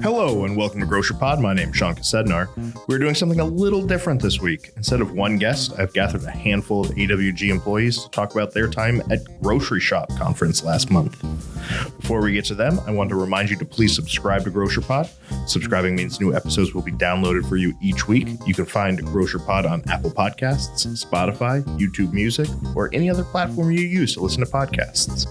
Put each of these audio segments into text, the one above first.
Hello and welcome to Grocer Pod. My name is Sean Kosednar. We're doing something a little different this week. Instead of one guest, I've gathered a handful of AWG employees to talk about their time at Groceryshop conference last month. Before we get to them, I want to remind you to please subscribe to Grocer Pod. Subscribing means new episodes will be downloaded for you each week. You can find Grocer Pod on Apple Podcasts, Spotify, YouTube Music, or any other platform you use to listen to podcasts.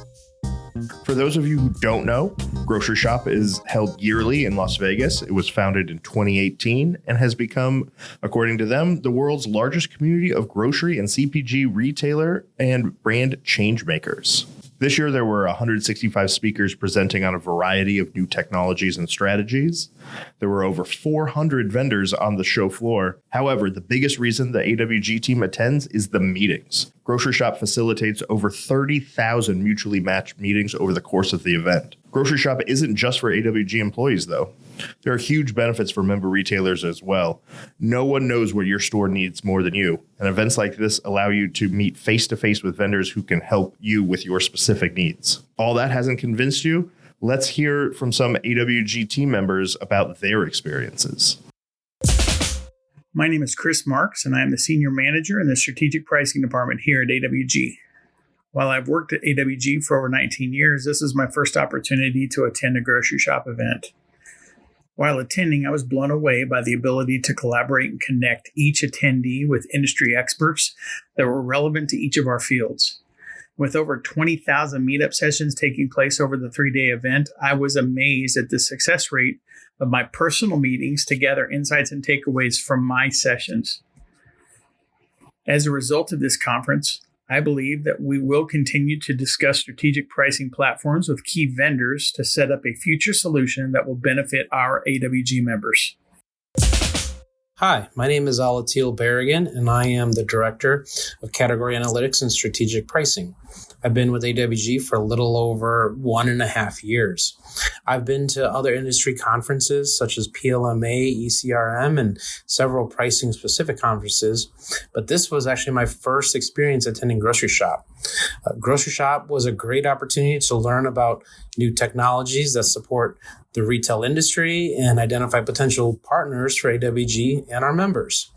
For those of you who don't know, Groceryshop is held yearly in Las Vegas. It was founded in 2018 and has become, according to them, the world's largest community of grocery and CPG retailer and brand change makers. This year, there were 165 speakers presenting on a variety of new technologies and strategies. There were over 400 vendors on the show floor. However, the biggest reason the AWG team attends is the meetings. Groceryshop facilitates over 30,000 mutually matched meetings over the course of the event. Groceryshop isn't just for AWG employees, though. There are huge benefits for member retailers as well. No one knows what your store needs more than you, and events like this allow you to meet face-to-face with vendors who can help you with your specific needs. All that hasn't convinced you? Let's hear from some AWG team members about their experiences. My name is Chris Marks, and I am the Senior Manager in the Strategic Pricing Department here at AWG. While I've worked at AWG for over 19 years, this is my first opportunity to attend a Groceryshop event. While attending, I was blown away by the ability to collaborate and connect each attendee with industry experts that were relevant to each of our fields. With over 20,000 meetup sessions taking place over the 3-day event, I was amazed at the success rate of my personal meetings to gather insights and takeaways from my sessions. As a result of this conference, I believe that we will continue to discuss strategic pricing platforms with key vendors to set up a future solution that will benefit our AWG members. Hi, my name is Alatil Berrigan, and I am the Director of Category Analytics and Strategic Pricing. I've been with AWG for a little over 1.5 years. I've been to other industry conferences such as PLMA, ECRM, and several pricing-specific conferences, but this was actually my first experience attending Groceryshop. Groceryshop was a great opportunity to learn about new technologies that support the retail industry and identify potential partners for AWG and our members.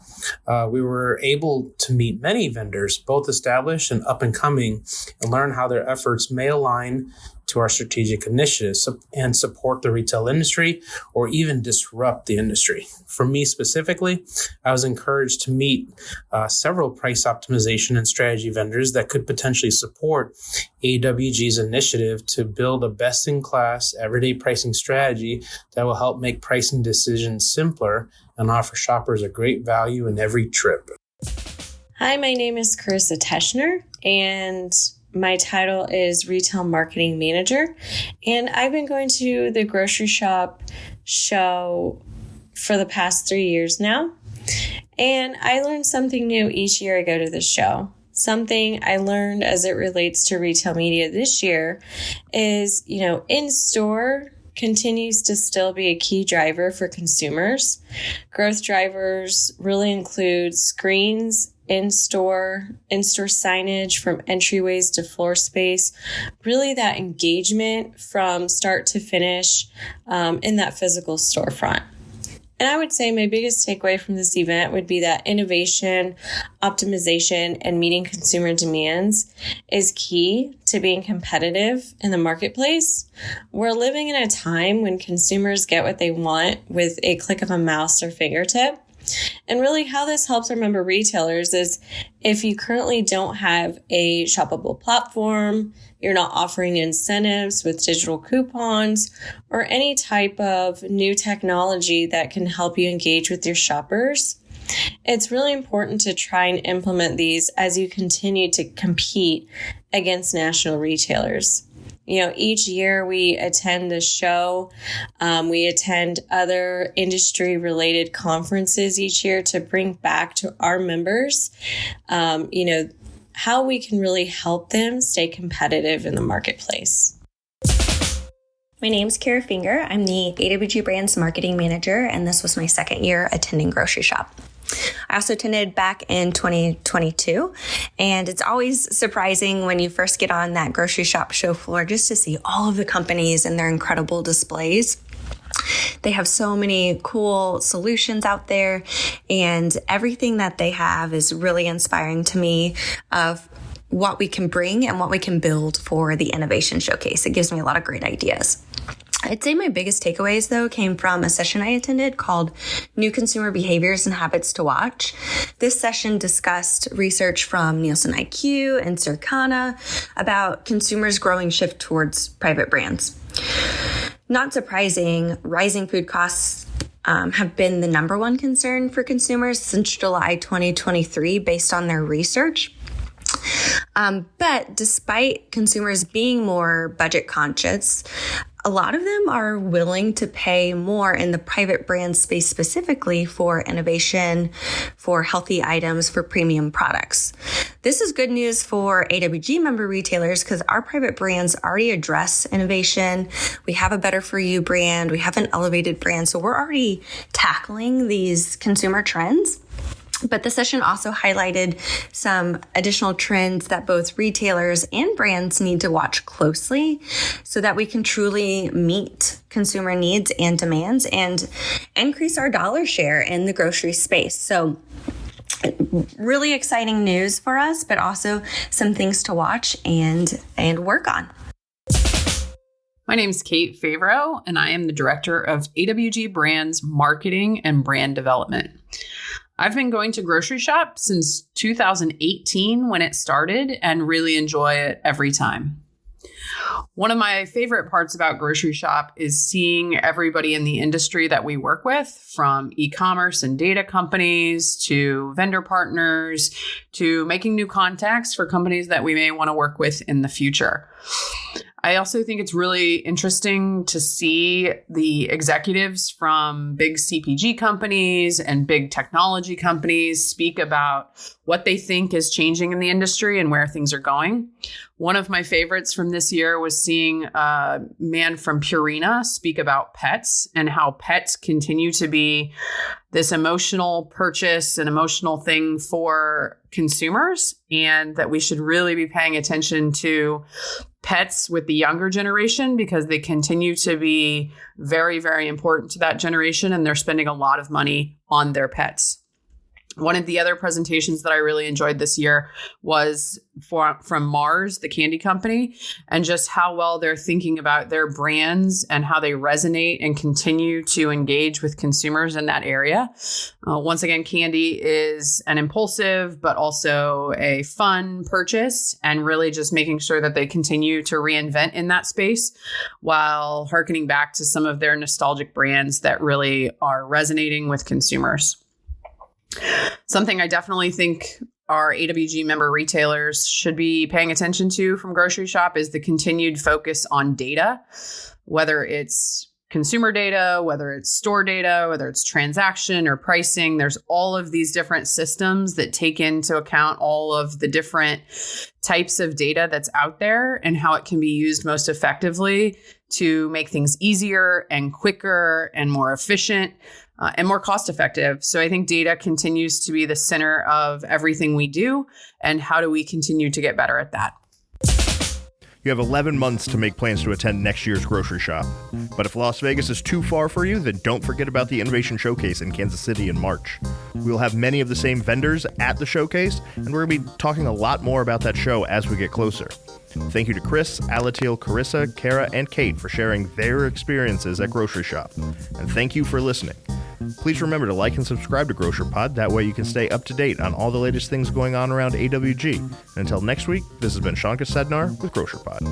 We were able to meet many vendors, both established and up and coming, and learn how their efforts may align to our strategic initiatives and support the retail industry or even disrupt the industry. For me specifically, I was encouraged to meet several price optimization and strategy vendors that could potentially support AWG's initiative to build a best-in-class everyday pricing strategy that will help make pricing decisions simpler and offer shoppers a great value in every trip. Hi, my name is Grocer Kosednar, and my title is Retail Marketing Manager, and I've been going to the Groceryshop show for the past 3 years now, and I learn something new each year I go to the show. Something I learned as it relates to retail media this year is, in-store continues to still be a key driver for consumers. Growth drivers really include screens, in-store signage from entryways to floor space, really that engagement from start to finish in that physical storefront. And I would say my biggest takeaway from this event would be that innovation, optimization, and meeting consumer demands is key to being competitive in the marketplace. We're living in a time when consumers get what they want with a click of a mouse or fingertip. And really how this helps our member retailers is if you currently don't have a shoppable platform, you're not offering incentives with digital coupons or any type of new technology that can help you engage with your shoppers, it's really important to try and implement these as you continue to compete against national retailers. Each year we attend the show. We attend other industry-related conferences each year to bring back to our members, how we can really help them stay competitive in the marketplace. My name's Kara Finger. I'm the AWG Brands Marketing Manager, and this was my second year attending Groceryshop. I also attended back in 2022, and it's always surprising when you first get on that grocery shop show floor just to see all of the companies and their incredible displays. They have so many cool solutions out there, and everything that they have is really inspiring to me of what we can bring and what we can build for the innovation showcase. It gives me a lot of great ideas. I'd say my biggest takeaways, though, came from a session I attended called New Consumer Behaviors and Habits to Watch. This session discussed research from Nielsen IQ and Circana about consumers' growing shift towards private brands. Not surprising, rising food costs have been the number one concern for consumers since July 2023, based on their research. But despite consumers being more budget conscious, a lot of them are willing to pay more in the private brand space, specifically for innovation, for healthy items, for premium products. This is good news for AWG member retailers because our private brands already address innovation. We have a Better For You brand. We have an elevated brand. So we're already tackling these consumer trends. But the session also highlighted some additional trends that both retailers and brands need to watch closely so that we can truly meet consumer needs and demands and increase our dollar share in the grocery space. So really exciting news for us, but also some things to watch and work on. My name is Kate Favreau, and I am the Director of AWG Brands Marketing and Brand Development. I've been going to Groceryshop since 2018 when it started and really enjoy it every time. One of my favorite parts about Groceryshop is seeing everybody in the industry that we work with, from e-commerce and data companies to vendor partners to making new contacts for companies that we may want to work with in the future. I also think it's really interesting to see the executives from big CPG companies and big technology companies speak about what they think is changing in the industry and where things are going. One of my favorites from this year was seeing a man from Purina speak about pets and how pets continue to be this emotional purchase, an emotional thing for consumers, and that we should really be paying attention to pets with the younger generation because they continue to be very, very important to that generation, and they're spending a lot of money on their pets. One of the other presentations that I really enjoyed this year was from Mars, the candy company, and just how well they're thinking about their brands and how they resonate and continue to engage with consumers in that area. Once again, candy is an impulsive, but also a fun purchase, and really just making sure that they continue to reinvent in that space while hearkening back to some of their nostalgic brands that really are resonating with consumers. Something I definitely think our AWG member retailers should be paying attention to from Groceryshop is the continued focus on data, whether it's consumer data, whether it's store data, whether it's transaction or pricing. There's all of these different systems that take into account all of the different types of data that's out there and how it can be used most effectively to make things easier and quicker and more efficient. And more cost effective. So I think data continues to be the center of everything we do. And how do we continue to get better at that? You have 11 months to make plans to attend next year's Grocery Shop. But if Las Vegas is too far for you, then don't forget about the Innovation Showcase in Kansas City in March. We will have many of the same vendors at the showcase, and we're going to be talking a lot more about that show as we get closer. Thank you to Chris, Alatil, Carissa, Kara, and Kate for sharing their experiences at Groceryshop. And thank you for listening. Please remember to like and subscribe to Grocer Pod. That way you can stay up to date on all the latest things going on around AWG. And until next week, this has been Sean Kosednar with Grocer Pod.